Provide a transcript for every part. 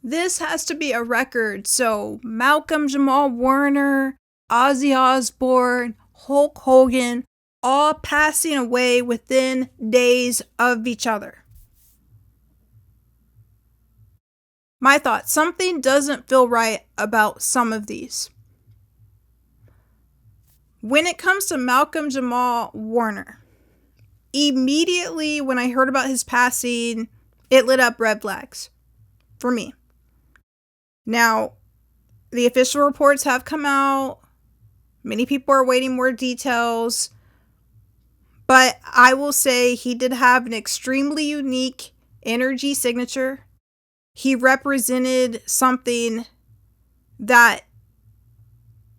This has to be a record. So Malcolm-Jamal Warner, Ozzy Osbourne, Hulk Hogan, all passing away within days of each other. My thoughts, something doesn't feel right about some of these. When it comes to Malcolm-Jamal Warner, immediately when I heard about his passing, it lit up red flags for me. Now, the official reports have come out. Many people are waiting more details. But I will say he did have an extremely unique energy signature. He represented something that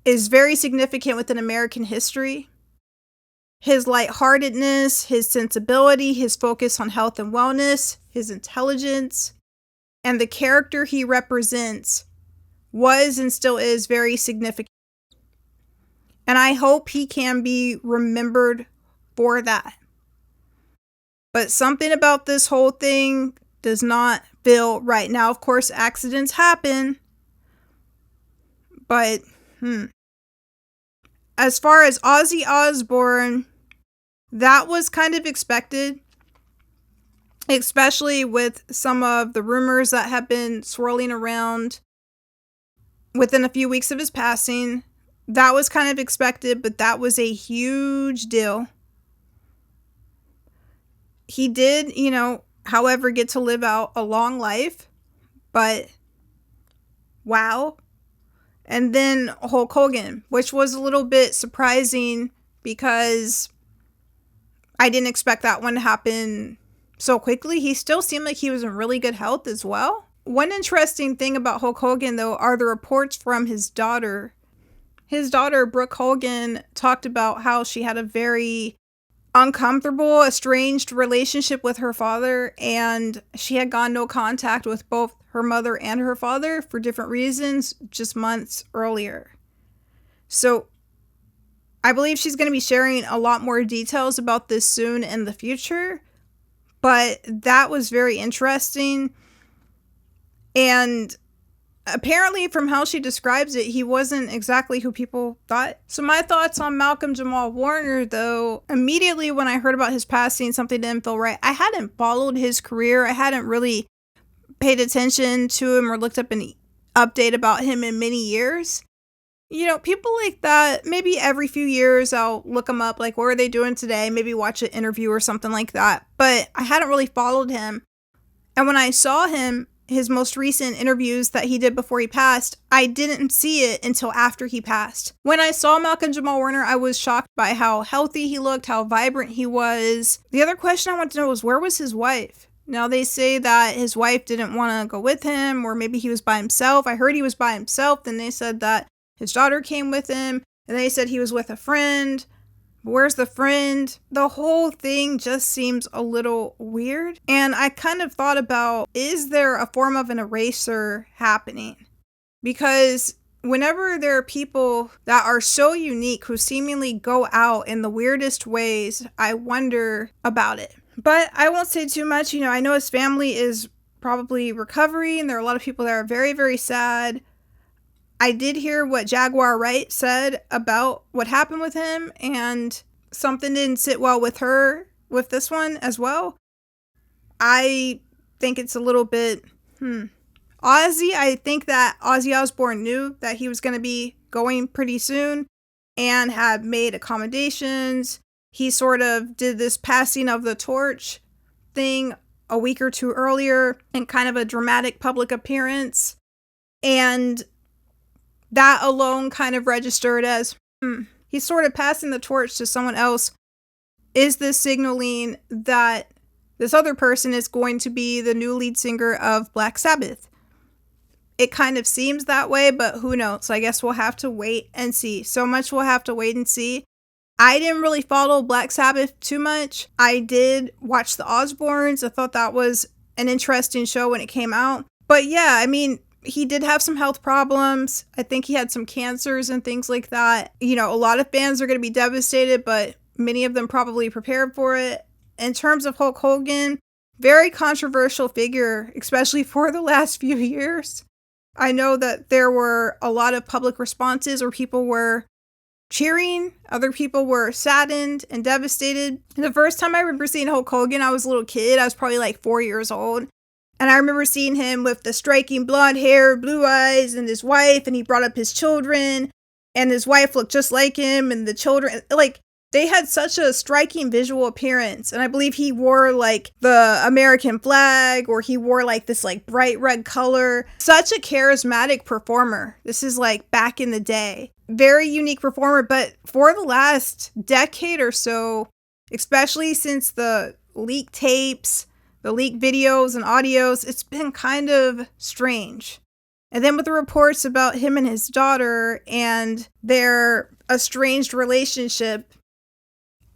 is very significant within American history. His lightheartedness, his sensibility, his focus on health and wellness, his intelligence, and the character he represents was and still is very significant. And I hope he can be remembered for that. But something about this whole thing does not feel right. Now, of course, accidents happen. But, as far as Ozzy Osbourne, that was kind of expected. Especially with some of the rumors that have been swirling around within a few weeks of his passing. That was kind of expected, but that was a huge deal. He did, however, get to live out a long life, but wow. And then Hulk Hogan, which was a little bit surprising because I didn't expect that one to happen so quickly. He still seemed like he was in really good health as well. One interesting thing about Hulk Hogan, though, are the reports from his daughter. His daughter, Brooke Hogan, talked about how she had a very uncomfortable, estranged relationship with her father, and she had gone no contact with both her mother and her father for different reasons just months earlier. So I believe she's going to be sharing a lot more details about this soon in the future, but that was very interesting. And apparently, from how she describes it, he wasn't exactly who people thought. So my thoughts on Malcolm-Jamal Warner, though, immediately when I heard about his passing, something didn't feel right. I hadn't followed his career. I hadn't really paid attention to him or looked up an update about him in many years. People like that, maybe every few years I'll look them up, like, what are they doing today? Maybe watch an interview or something like that. But I hadn't really followed him. And when I saw him, his most recent interviews that he did before he passed, I didn't see it until after he passed. When I saw Malcolm-Jamal Warner, I was shocked by how healthy he looked, how vibrant he was. The other question I wanted to know was, where was his wife? Now, they say that his wife didn't want to go with him, or maybe he was by himself. I heard he was by himself. Then they said that his daughter came with him, and they said he was with a friend. Where's the friend? The whole thing just seems a little weird. And I kind of thought about, is there a form of an eraser happening? Because whenever there are people that are so unique who seemingly go out in the weirdest ways, I wonder about it. But I won't say too much. I know his family is probably recovering. There are a lot of people that are very, very sad. I did hear what Jaguar Wright said about what happened with him, and something didn't sit well with her with this one as well. I think it's a little bit, Ozzy, I think that Ozzy Osbourne knew that he was going to be going pretty soon and had made accommodations. He sort of did this passing of the torch thing a week or two earlier in kind of a dramatic public appearance. And that alone kind of registered as, he's sort of passing the torch to someone else. Is this signaling that this other person is going to be the new lead singer of Black Sabbath? It kind of seems that way, but who knows? I guess we'll have to wait and see. So much we'll have to wait and see. I didn't really follow Black Sabbath too much. I did watch the Osbournes. I thought that was an interesting show when it came out. But yeah, he did have some health problems. I think he had some cancers and things like that. A lot of fans are going to be devastated, but many of them probably prepared for it. In terms of Hulk Hogan, very controversial figure, especially for the last few years. I know that there were a lot of public responses where people were cheering, other people were saddened and devastated. The first time I remember seeing Hulk Hogan, I was a little kid. I was probably like 4 years old. And I remember seeing him with the striking blonde hair, blue eyes, and his wife, and he brought up his children, and his wife looked just like him, and the children, like, they had such a striking visual appearance. And I believe he wore like the American flag, or he wore like this like bright red color. Such a charismatic performer. This is like back in the day. Very unique performer, but for the last decade or so, especially since the leaked tapes, the leaked videos and audios, it's been kind of strange. And then with the reports about him and his daughter and their estranged relationship,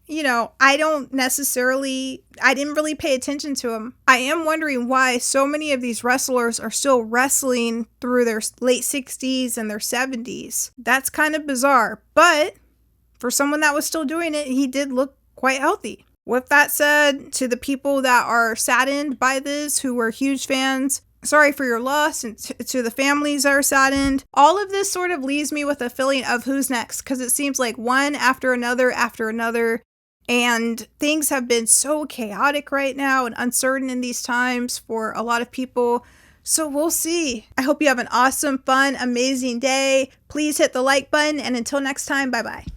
you know, I didn't really pay attention to him. I am wondering why so many of these wrestlers are still wrestling through their late 60s and their 70s. That's kind of bizarre, but for someone that was still doing it, he did look quite healthy. With that said, to the people that are saddened by this, who were huge fans, sorry for your loss, and to the families that are saddened. All of this sort of leaves me with a feeling of who's next, because it seems like one after another, and things have been so chaotic right now and uncertain in these times for a lot of people. So we'll see. I hope you have an awesome, fun, amazing day. Please hit the like button, and until next time, bye-bye.